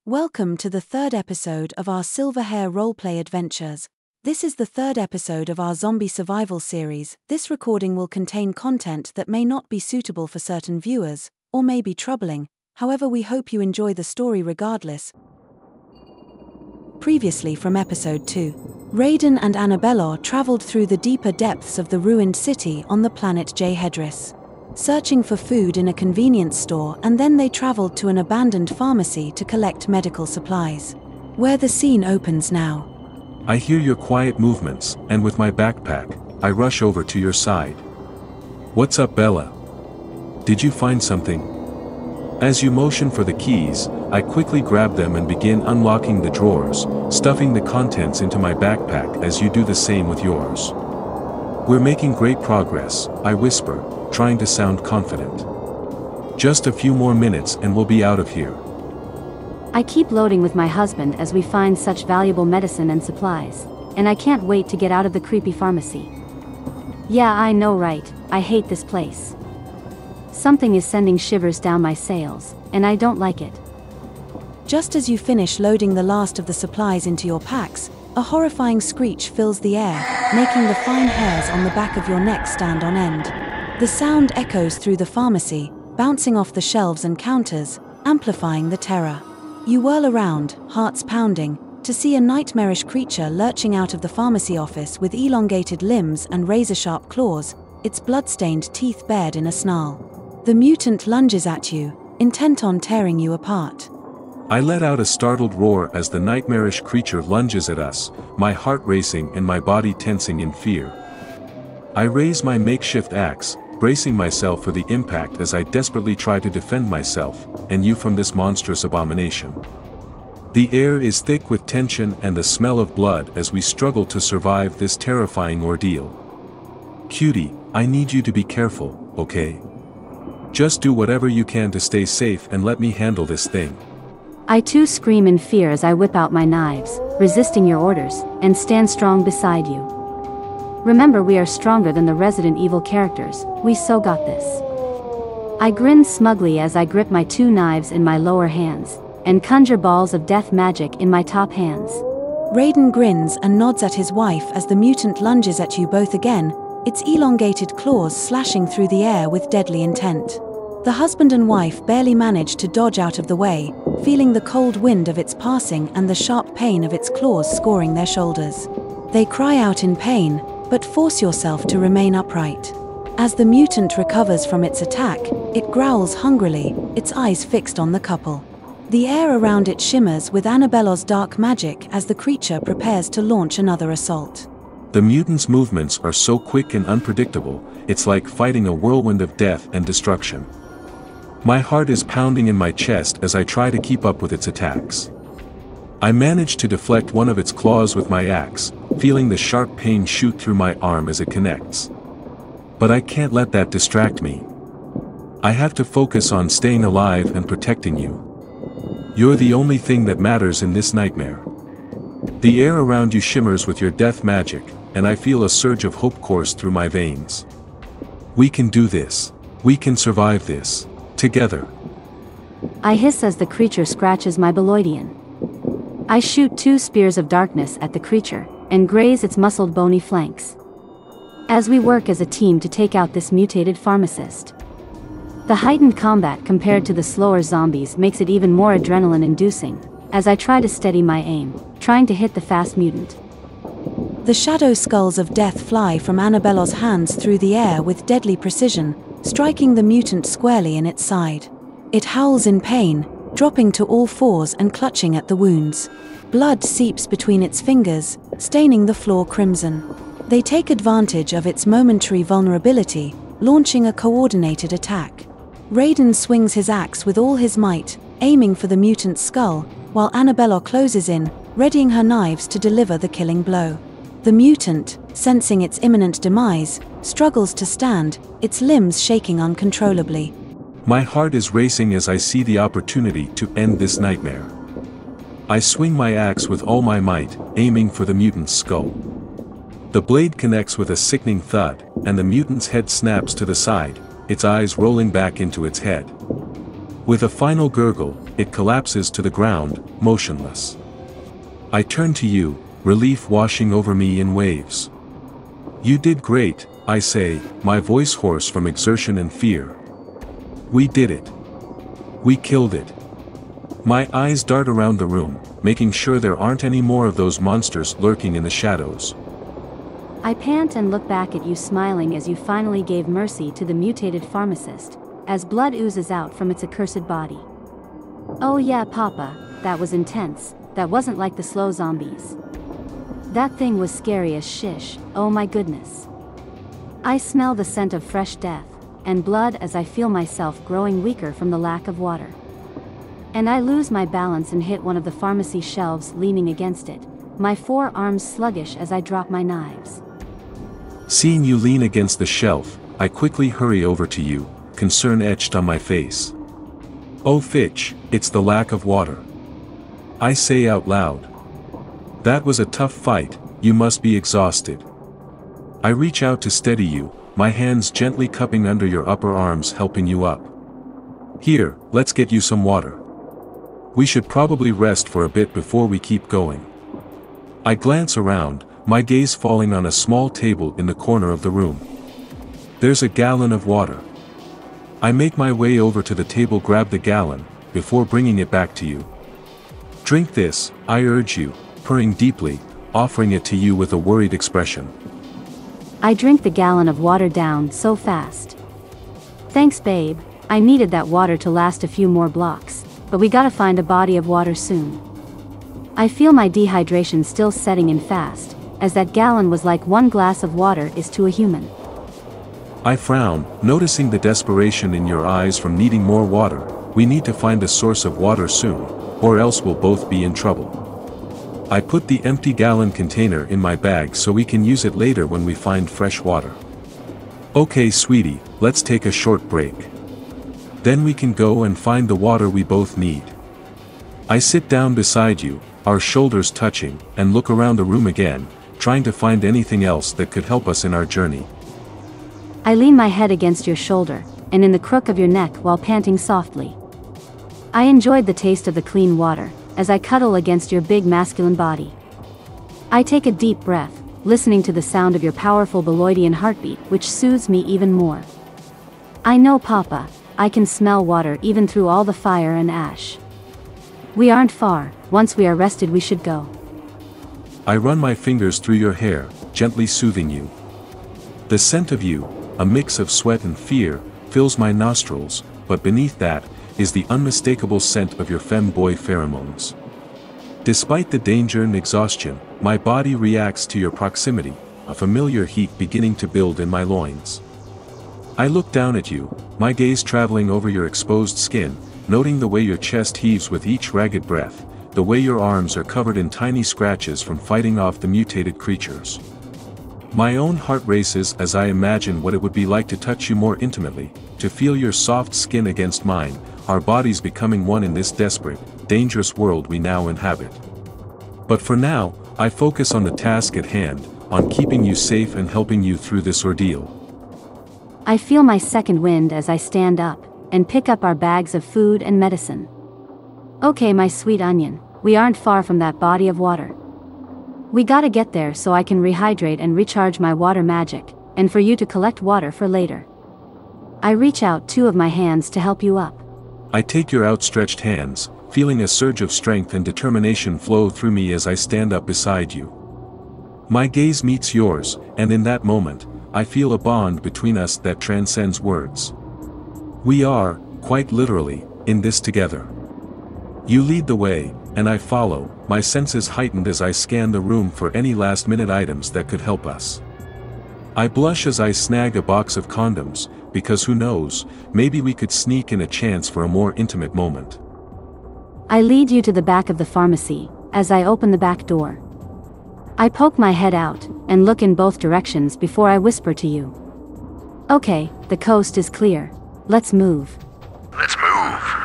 Welcome to the third episode of our Silverhair roleplay adventures. This is the third episode of our Zombie Survival series. This recording will contain content that may not be suitable for certain viewers, or may be troubling. However, we hope you enjoy the story regardless. Previously from episode 2, Raiden and Annabella traveled through the deeper depths of the ruined city on the planet J. Hedris, searching for food in a convenience store, and then they traveled to an abandoned pharmacy to collect medical supplies. Where the scene opens now. I hear your quiet movements, and with my backpack, I rush over to your side. What's up, Bella? Did you find something? As you motion for the keys, I quickly grab them and begin unlocking the drawers, stuffing the contents into my backpack as you do the same with yours. We're making great progress, I whisper, trying to sound confident. Just a few more minutes and we'll be out of here. I keep loading with my husband as we find such valuable medicine and supplies, and I can't wait to get out of the creepy pharmacy. Yeah, I know, right? I hate this place. Something is sending shivers down my sails, and I don't like it. Just as you finish loading the last of the supplies into your packs, a horrifying screech fills the air, making the fine hairs on the back of your neck stand on end. The sound echoes through the pharmacy, bouncing off the shelves and counters, amplifying the terror. You whirl around, hearts pounding, to see a nightmarish creature lurching out of the pharmacy office with elongated limbs and razor-sharp claws, its blood-stained teeth bared in a snarl. The mutant lunges at you, intent on tearing you apart. I let out a startled roar as the nightmarish creature lunges at us, my heart racing and my body tensing in fear. I raise my makeshift axe, bracing myself for the impact as I desperately try to defend myself and you from this monstrous abomination. The air is thick with tension and the smell of blood as we struggle to survive this terrifying ordeal. Cutie, I need you to be careful, okay? Just do whatever you can to stay safe and let me handle this thing. I too scream in fear as I whip out my knives, resisting your orders, and stand strong beside you. Remember, we are stronger than the Resident Evil characters, we so got this. I grin smugly as I grip my two knives in my lower hands, and conjure balls of death magic in my top hands. Raiden grins and nods at his wife as the mutant lunges at you both again, its elongated claws slashing through the air with deadly intent. The husband and wife barely manage to dodge out of the way, feeling the cold wind of its passing and the sharp pain of its claws scoring their shoulders. They cry out in pain, but force yourself to remain upright. As the mutant recovers from its attack, it growls hungrily, its eyes fixed on the couple. The air around it shimmers with Annabella's dark magic as the creature prepares to launch another assault. The mutant's movements are so quick and unpredictable, it's like fighting a whirlwind of death and destruction. My heart is pounding in my chest as I try to keep up with its attacks. I manage to deflect one of its claws with my axe, feeling the sharp pain shoot through my arm as it connects. But I can't let that distract me. I have to focus on staying alive and protecting you. You're the only thing that matters in this nightmare. The air around you shimmers with your death magic, and I feel a surge of hope course through my veins. We can do this. We can survive this. Together. I hiss as the creature scratches my beloidian. I shoot two spears of darkness at the creature, and graze its muscled bony flanks. As we work as a team to take out this mutated pharmacist. The heightened combat compared to the slower zombies makes it even more adrenaline-inducing, as I try to steady my aim, trying to hit the fast mutant. The shadow skulls of death fly from Annabella's hands through the air with deadly precision, striking the mutant squarely in its side. It howls in pain, dropping to all fours and clutching at the wounds. Blood seeps between its fingers, staining the floor crimson. They take advantage of its momentary vulnerability, launching a coordinated attack. Raiden swings his axe with all his might, aiming for the mutant's skull, while Annabella closes in, readying her knives to deliver the killing blow. The mutant, sensing its imminent demise, struggles to stand, its limbs shaking uncontrollably. My heart is racing as I see the opportunity to end this nightmare. I swing my axe with all my might, aiming for the mutant's skull. The blade connects with a sickening thud, and the mutant's head snaps to the side, its eyes rolling back into its head. With a final gurgle, it collapses to the ground, motionless. I turn to you, relief washing over me in waves. You did great, I say, my voice hoarse from exertion and fear. We did it. We killed it. My eyes dart around the room, making sure there aren't any more of those monsters lurking in the shadows. I pant and look back at you smiling as you finally gave mercy to the mutated pharmacist, as blood oozes out from its accursed body. Oh yeah, Papa, that was intense. That wasn't like the slow zombies. That thing was scary as shish, oh my goodness. I smell the scent of fresh death and blood as I feel myself growing weaker from the lack of water. And I lose my balance and hit one of the pharmacy shelves leaning against it, my forearms sluggish as I drop my knives. Seeing you lean against the shelf, I quickly hurry over to you, concern etched on my face. Oh Fitch, it's the lack of water. I say out loud. That was a tough fight, you must be exhausted. I reach out to steady you, my hands gently cupping under your upper arms helping you up. Here, let's get you some water. We should probably rest for a bit before we keep going. I glance around, my gaze falling on a small table in the corner of the room. There's a gallon of water. I make my way over to the table, grab the gallon, before bringing it back to you. Drink this, I urge you, purring deeply, offering it to you with a worried expression. I drink the gallon of water down so fast. Thanks babe, I needed that water to last a few more blocks, but we gotta find a body of water soon. I feel my dehydration still setting in fast, as that gallon was like one glass of water is to a human. I frown, noticing the desperation in your eyes from needing more water. We need to find a source of water soon, or else we'll both be in trouble. I put the empty gallon container in my bag so we can use it later when we find fresh water. Okay sweetie, let's take a short break. Then we can go and find the water we both need. I sit down beside you, our shoulders touching, and look around the room again, trying to find anything else that could help us in our journey. I lean my head against your shoulder, and in the crook of your neck while panting softly. I enjoyed the taste of the clean water, as I cuddle against your big masculine body. I take a deep breath, listening to the sound of your powerful Beloidian heartbeat, which soothes me even more. I know Papa, I can smell water even through all the fire and ash. We aren't far, once we are rested we should go. I run my fingers through your hair, gently soothing you. The scent of you, a mix of sweat and fear, fills my nostrils, but beneath that, is the unmistakable scent of your femboy pheromones. Despite the danger and exhaustion, my body reacts to your proximity, a familiar heat beginning to build in my loins. I look down at you, my gaze traveling over your exposed skin, noting the way your chest heaves with each ragged breath, the way your arms are covered in tiny scratches from fighting off the mutated creatures. My own heart races as I imagine what it would be like to touch you more intimately, to feel your soft skin against mine, our bodies becoming one in this desperate, dangerous world we now inhabit. But for now, I focus on the task at hand, on keeping you safe and helping you through this ordeal. I feel my second wind as I stand up, and pick up our bags of food and medicine. Okay my sweet onion, we aren't far from that body of water. We gotta get there so I can rehydrate and recharge my water magic, and for you to collect water for later. I reach out two of my hands to help you up. I take your outstretched hands, feeling a surge of strength and determination flow through me as I stand up beside you. My gaze meets yours, and in that moment, I feel a bond between us that transcends words. We are, quite literally, in this together. You lead the way, and I follow, my senses heightened as I scan the room for any last-minute items that could help us. I blush as I snag a box of condoms, because who knows, maybe we could sneak in a chance for a more intimate moment. I lead you to the back of the pharmacy, as I open the back door. I poke my head out, and look in both directions before I whisper to you. Okay, the coast is clear. Let's move. Let's move.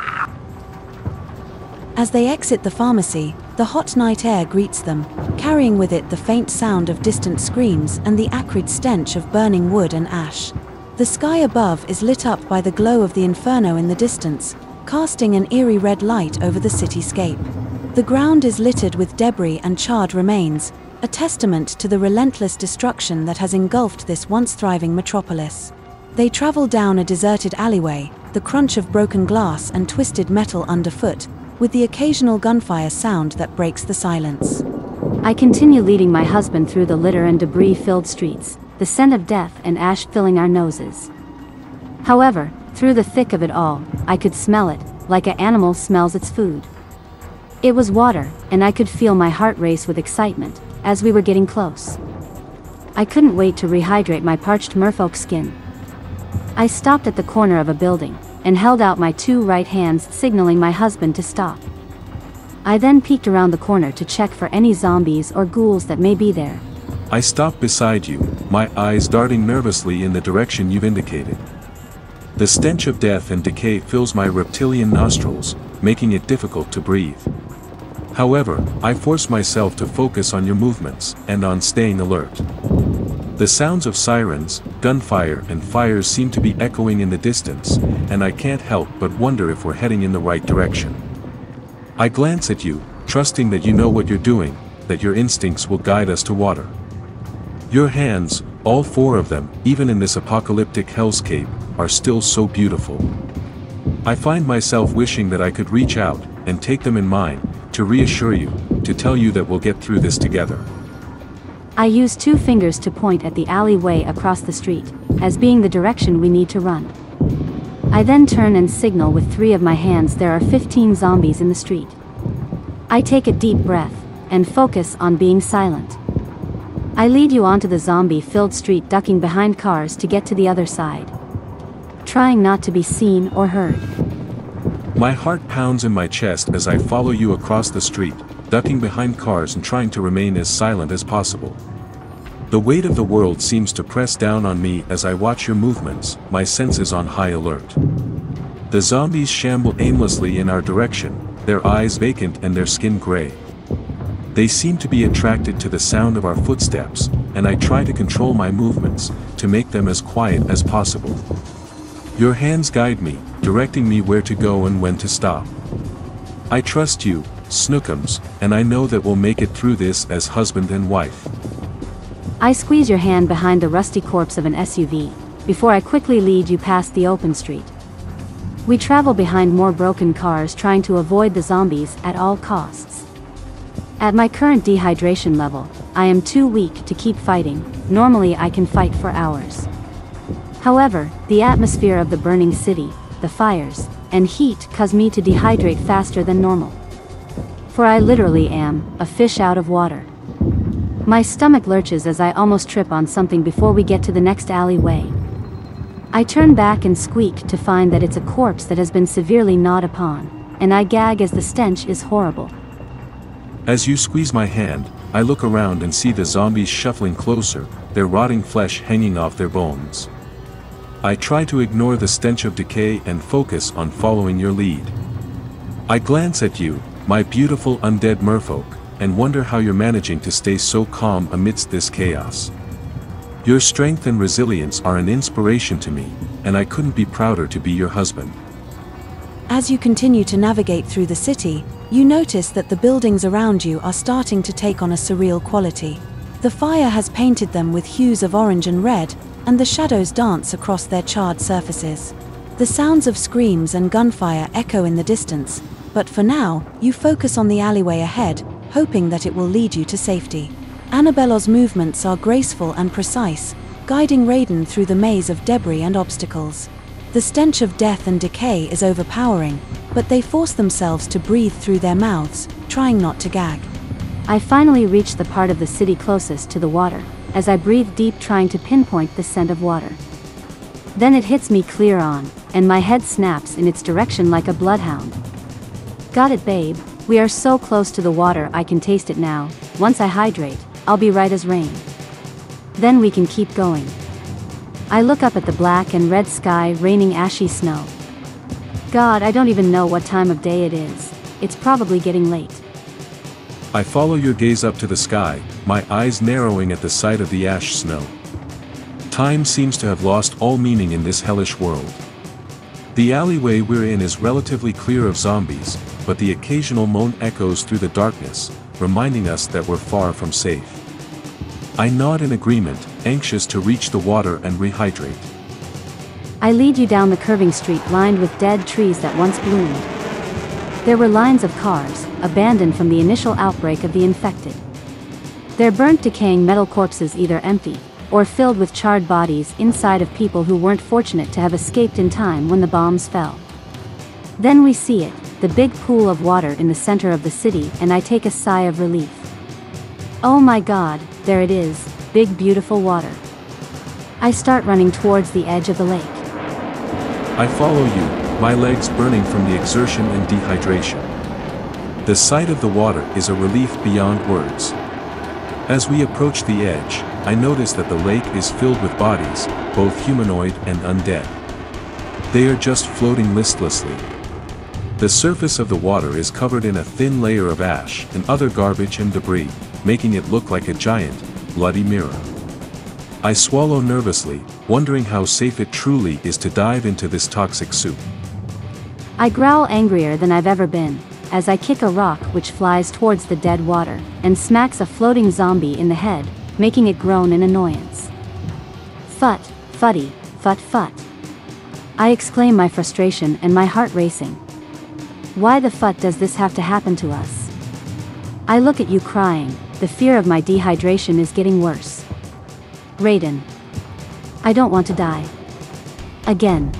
As they exit the pharmacy, the hot night air greets them, carrying with it the faint sound of distant screams and the acrid stench of burning wood and ash. The sky above is lit up by the glow of the inferno in the distance, casting an eerie red light over the cityscape. The ground is littered with debris and charred remains, a testament to the relentless destruction that has engulfed this once thriving metropolis. They travel down a deserted alleyway, the crunch of broken glass and twisted metal underfoot, with the occasional gunfire sound that breaks the silence. I continue leading my husband through the litter and debris-filled streets, the scent of death and ash filling our noses. However, through the thick of it all, I could smell it, like an animal smells its food. It was water, and I could feel my heart race with excitement as we were getting close. I couldn't wait to rehydrate my parched merfolk skin. I stopped at the corner of a building and held out my 2 right hands, signaling my husband to stop. I then peeked around the corner to check for any zombies or ghouls that may be there. I stopped beside you, my eyes darting nervously in the direction you've indicated. The stench of death and decay fills my reptilian nostrils, making it difficult to breathe. However, I force myself to focus on your movements and on staying alert. The sounds of sirens, gunfire and fires seem to be echoing in the distance, and I can't help but wonder if we're heading in the right direction. I glance at you, trusting that you know what you're doing, that your instincts will guide us to water. Your hands, all 4 of them, even in this apocalyptic hellscape, are still so beautiful. I find myself wishing that I could reach out and take them in mine, to reassure you, to tell you that we'll get through this together. I use 2 fingers to point at the alleyway across the street, as being the direction we need to run. I then turn and signal with 3 of my hands. There are 15 zombies in the street. I take a deep breath and focus on being silent. I lead you onto the zombie-filled street, ducking behind cars to get to the other side, trying not to be seen or heard. My heart pounds in my chest as I follow you across the street, ducking behind cars and trying to remain as silent as possible. The weight of the world seems to press down on me as I watch your movements, my senses on high alert. The zombies shamble aimlessly in our direction, their eyes vacant and their skin gray. They seem to be attracted to the sound of our footsteps, and I try to control my movements, to make them as quiet as possible. Your hands guide me, directing me where to go and when to stop. I trust you, Snookums, and I know that we'll make it through this as husband and wife. I squeeze your hand behind the rusty corpse of an SUV, before I quickly lead you past the open street. We travel behind more broken cars, trying to avoid the zombies at all costs. At my current dehydration level, I am too weak to keep fighting. Normally I can fight for hours. However, the atmosphere of the burning city, the fires, and heat cause me to dehydrate faster than normal. For I literally am a fish out of water. My stomach lurches as I almost trip on something before we get to the next alleyway. I turn back and squeak to find that it's a corpse that has been severely gnawed upon, and I gag as the stench is horrible. As you squeeze my hand, I look around and see the zombies shuffling closer, their rotting flesh hanging off their bones. I try to ignore the stench of decay and focus on following your lead. I glance at you, my beautiful undead merfolk, and wonder how you're managing to stay so calm amidst this chaos. Your strength and resilience are an inspiration to me, and I couldn't be prouder to be your husband. As you continue to navigate through the city, you notice that the buildings around you are starting to take on a surreal quality. The fire has painted them with hues of orange and red, and the shadows dance across their charred surfaces. The sounds of screams and gunfire echo in the distance, but for now, you focus on the alleyway ahead, hoping that it will lead you to safety. Annabello's movements are graceful and precise, guiding Raiden through the maze of debris and obstacles. The stench of death and decay is overpowering, but they force themselves to breathe through their mouths, trying not to gag. I finally reach the part of the city closest to the water, as I breathe deep, trying to pinpoint the scent of water. Then it hits me clear on, and my head snaps in its direction like a bloodhound. Got it, babe. We are so close to the water, I can taste it now. Once I hydrate, I'll be right as rain. Then we can keep going. I look up at the black and red sky, raining ashy snow. God, I don't even know what time of day it is. It's probably getting late. I follow your gaze up to the sky, my eyes narrowing at the sight of the ash snow. Time seems to have lost all meaning in this hellish world. The alleyway we're in is relatively clear of zombies, but the occasional moan echoes through the darkness, reminding us that we're far from safe. I nod in agreement, anxious to reach the water and rehydrate. I lead you down the curving street lined with dead trees that once bloomed. There were lines of cars, abandoned from the initial outbreak of the infected. Their burnt, decaying metal corpses either empty, or filled with charred bodies inside of people who weren't fortunate to have escaped in time when the bombs fell. Then we see it, the big pool of water in the center of the city, and I take a sigh of relief. Oh my God, there it is, big beautiful water. I start running towards the edge of the lake. I follow you, my legs burning from the exertion and dehydration. The sight of the water is a relief beyond words. As we approach the edge, I notice that the lake is filled with bodies, both humanoid and undead. They are just floating listlessly. The surface of the water is covered in a thin layer of ash and other garbage and debris, making it look like a giant, bloody mirror. I swallow nervously, wondering how safe it truly is to dive into this toxic soup. I growl angrier than I've ever been, as I kick a rock which flies towards the dead water, and smacks a floating zombie in the head, making it groan in annoyance. Fut, fuddy, fut fut. I exclaim, my frustration and my heart racing. Why the fut does this have to happen to us? I look at you crying, the fear of my dehydration is getting worse. Raiden. I don't want to die. Again.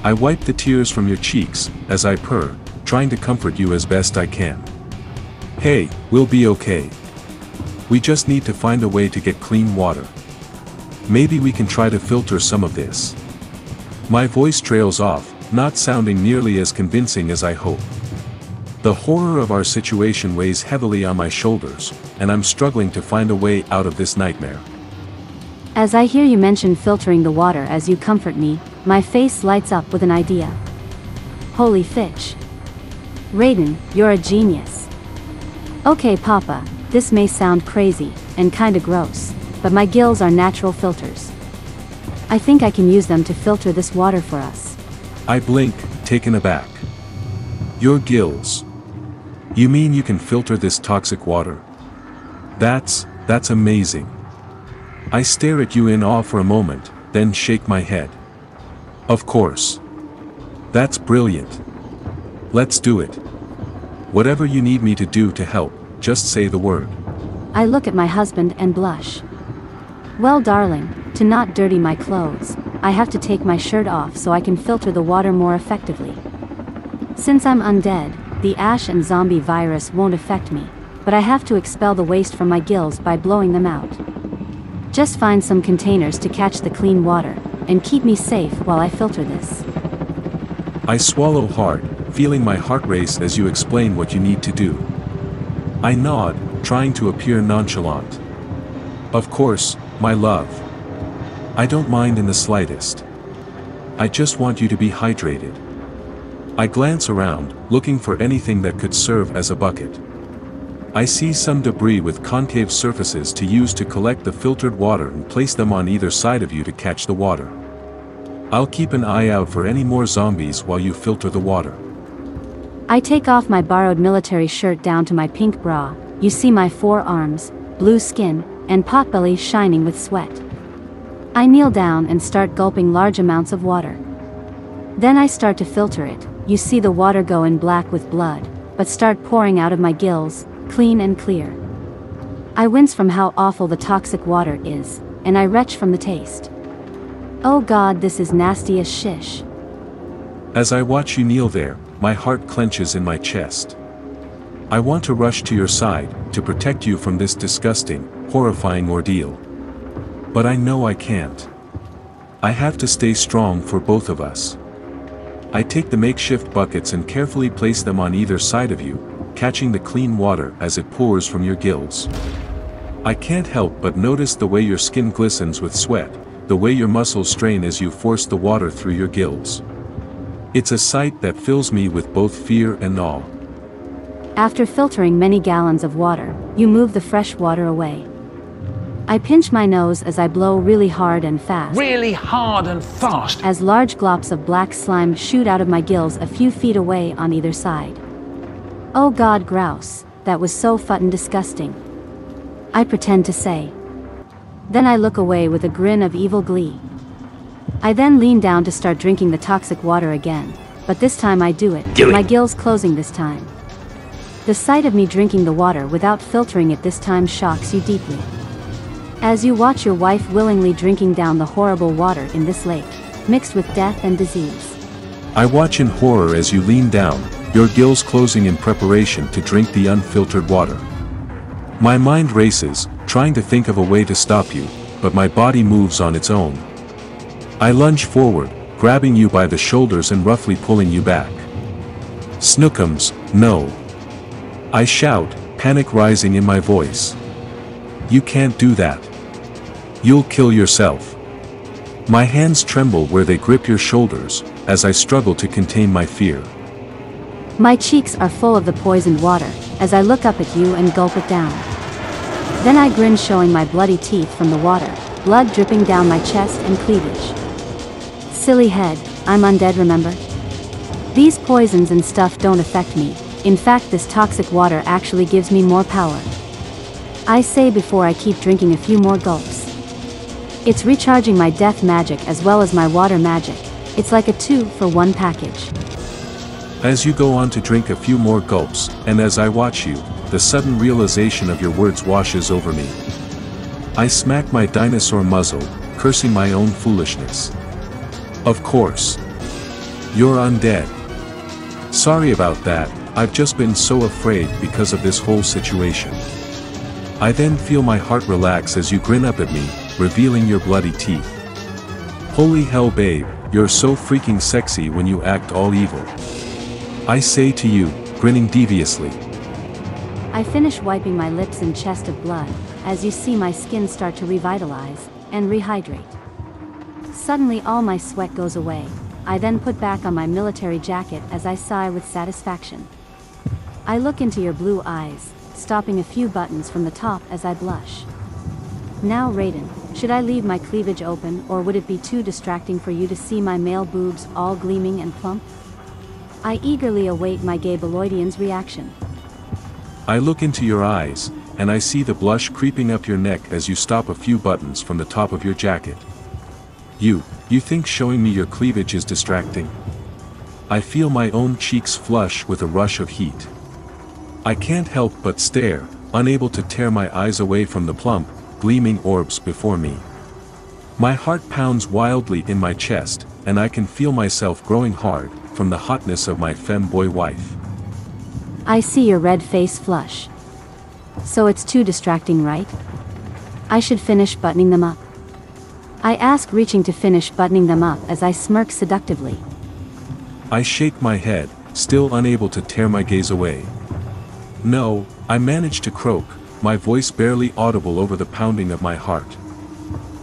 I wipe the tears from your cheeks, as I purr, trying to comfort you as best I can. Hey, we'll be okay. We just need to find a way to get clean water. Maybe we can try to filter some of this. My voice trails off, not sounding nearly as convincing as I hope. The horror of our situation weighs heavily on my shoulders, and I'm struggling to find a way out of this nightmare. As I hear you mention filtering the water as you comfort me, my face lights up with an idea. Holy fitch. Raiden, you're a genius. Okay Papa, this may sound crazy, and kinda gross, but my gills are natural filters. I think I can use them to filter this water for us. I blink, taken aback. Your gills. You mean you can filter this toxic water? That's amazing. I stare at you in awe for a moment, then shake my head. Of course. That's brilliant. Let's do it. Whatever you need me to do to help, just say the word. I look at my husband and blush. Well darling, to not dirty my clothes, I have to take my shirt off so I can filter the water more effectively. Since I'm undead, the ash and zombie virus won't affect me, but I have to expel the waste from my gills by blowing them out. Just find some containers to catch the clean water, and keep me safe while I filter this. I swallow hard, feeling my heart race as you explain what you need to do. I nod, trying to appear nonchalant. Of course, my love. I don't mind in the slightest. I just want you to be hydrated. I glance around, looking for anything that could serve as a bucket. I see some debris with concave surfaces to use to collect the filtered water and place them on either side of you to catch the water. I'll keep an eye out for any more zombies while you filter the water. I take off my borrowed military shirt down to my pink bra. You see my forearms, blue skin, and potbelly shining with sweat. I kneel down and start gulping large amounts of water. Then I start to filter it. You see the water go in black with blood, but start pouring out of my gills, clean and clear. I wince from how awful the toxic water is, and I retch from the taste. Oh God, this is nasty as shish. As I watch you kneel there, my heart clenches in my chest. I want to rush to your side, to protect you from this disgusting, horrifying ordeal. But I know I can't. I have to stay strong for both of us. I take the makeshift buckets and carefully place them on either side of you, catching the clean water as it pours from your gills. I can't help but notice the way your skin glistens with sweat, the way your muscles strain as you force the water through your gills. It's a sight that fills me with both fear and awe. After filtering many gallons of water, you move the fresh water away. I pinch my nose as I blow really hard and fast. Really hard and fast. As large glops of black slime shoot out of my gills a few feet away on either side. Oh God, grouse, that was so fucking disgusting. I pretend to say. Then I look away with a grin of evil glee. I then lean down to start drinking the toxic water again, but this time I do it, my gills closing this time. The sight of me drinking the water without filtering it this time shocks you deeply. As you watch your wife willingly drinking down the horrible water in this lake, mixed with death and disease. I watch in horror as you lean down, your gills closing in preparation to drink the unfiltered water. My mind races, trying to think of a way to stop you, but my body moves on its own. I lunge forward, grabbing you by the shoulders and roughly pulling you back. Snookums, no. I shout, panic rising in my voice. You can't do that. You'll kill yourself. My hands tremble where they grip your shoulders, as I struggle to contain my fear. My cheeks are full of the poisoned water, as I look up at you and gulp it down. Then I grin, showing my bloody teeth from the water, blood dripping down my chest and cleavage. Silly head, I'm undead, remember? These poisons and stuff don't affect me. In fact, this toxic water actually gives me more power. I say before I keep drinking a few more gulps. It's recharging my death magic as well as my water magic. It's like a 2-for-1 package. As you go on to drink a few more gulps, and as I watch you, the sudden realization of your words washes over me. I smack my dinosaur muzzle, cursing my own foolishness. Of course. You're undead. Sorry about that, I've just been so afraid because of this whole situation. I then feel my heart relax as you grin up at me, revealing your bloody teeth. Holy hell, babe, you're so freaking sexy when you act all evil. I say to you, grinning deviously. I finish wiping my lips and chest of blood, as you see my skin start to revitalize and rehydrate. Suddenly all my sweat goes away. I then put back on my military jacket as I sigh with satisfaction. I look into your blue eyes, stopping a few buttons from the top as I blush. Now Raiden, should I leave my cleavage open, or would it be too distracting for you to see my male boobs all gleaming and plump? I eagerly await my gay Beloidian's reaction. I look into your eyes, and I see the blush creeping up your neck as you stop a few buttons from the top of your jacket. You think showing me your cleavage is distracting? I feel my own cheeks flush with a rush of heat. I can't help but stare, unable to tear my eyes away from the plump, gleaming orbs before me. My heart pounds wildly in my chest, and I can feel myself growing hard, from the hotness of my femboy wife. I see your red face flush. So it's too distracting, right? I should finish buttoning them up. I ask, reaching to finish buttoning them up as I smirk seductively. I shake my head, still unable to tear my gaze away. No, I manage to croak, my voice barely audible over the pounding of my heart.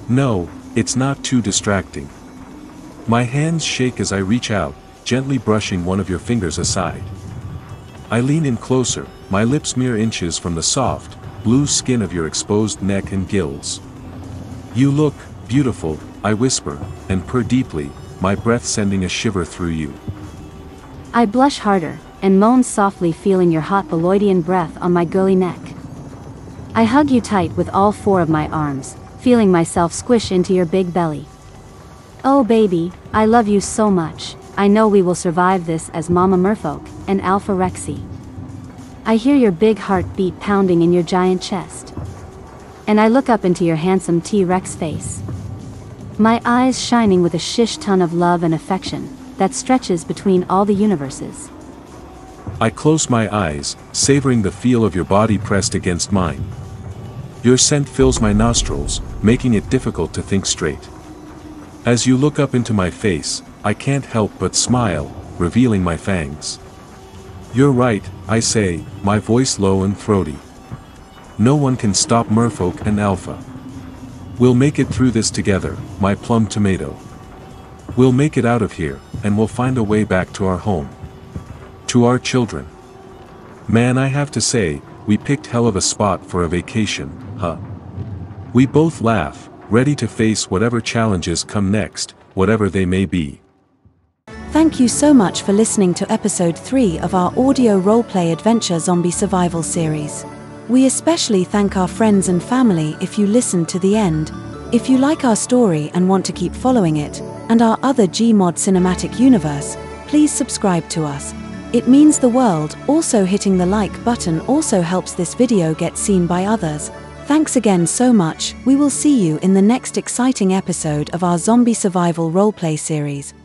No, it's not too distracting. My hands shake as I reach out, gently brushing one of your fingers aside. I lean in closer, my lips mere inches from the soft, blue skin of your exposed neck and gills. You look beautiful, I whisper, and purr deeply, my breath sending a shiver through you. I blush harder, and moan softly, feeling your hot Beloidian breath on my girly neck. I hug you tight with all four of my arms, feeling myself squish into your big belly. Oh baby, I love you so much. I know we will survive this as Mama Merfolk and Alpha Rexy. I hear your big heartbeat pounding in your giant chest. And I look up into your handsome T-Rex face. My eyes shining with a shish ton of love and affection that stretches between all the universes. I close my eyes, savoring the feel of your body pressed against mine. Your scent fills my nostrils, making it difficult to think straight. As you look up into my face, I can't help but smile, revealing my fangs. You're right, I say, my voice low and throaty. No one can stop Merfolk and Alpha. We'll make it through this together, my plum tomato. We'll make it out of here, and we'll find a way back to our home. To our children. Man, I have to say, we picked hell of a spot for a vacation, huh? We both laugh, ready to face whatever challenges come next, whatever they may be. Thank you so much for listening to episode 3 of our audio roleplay adventure Zombie Survival series. We especially thank our friends and family if you listened to the end. If you like our story and want to keep following it, and our other Gmod cinematic universe, please subscribe to us. It means the world. Also, hitting the like button also helps this video get seen by others. Thanks again so much. We will see you in the next exciting episode of our Zombie Survival Roleplay series.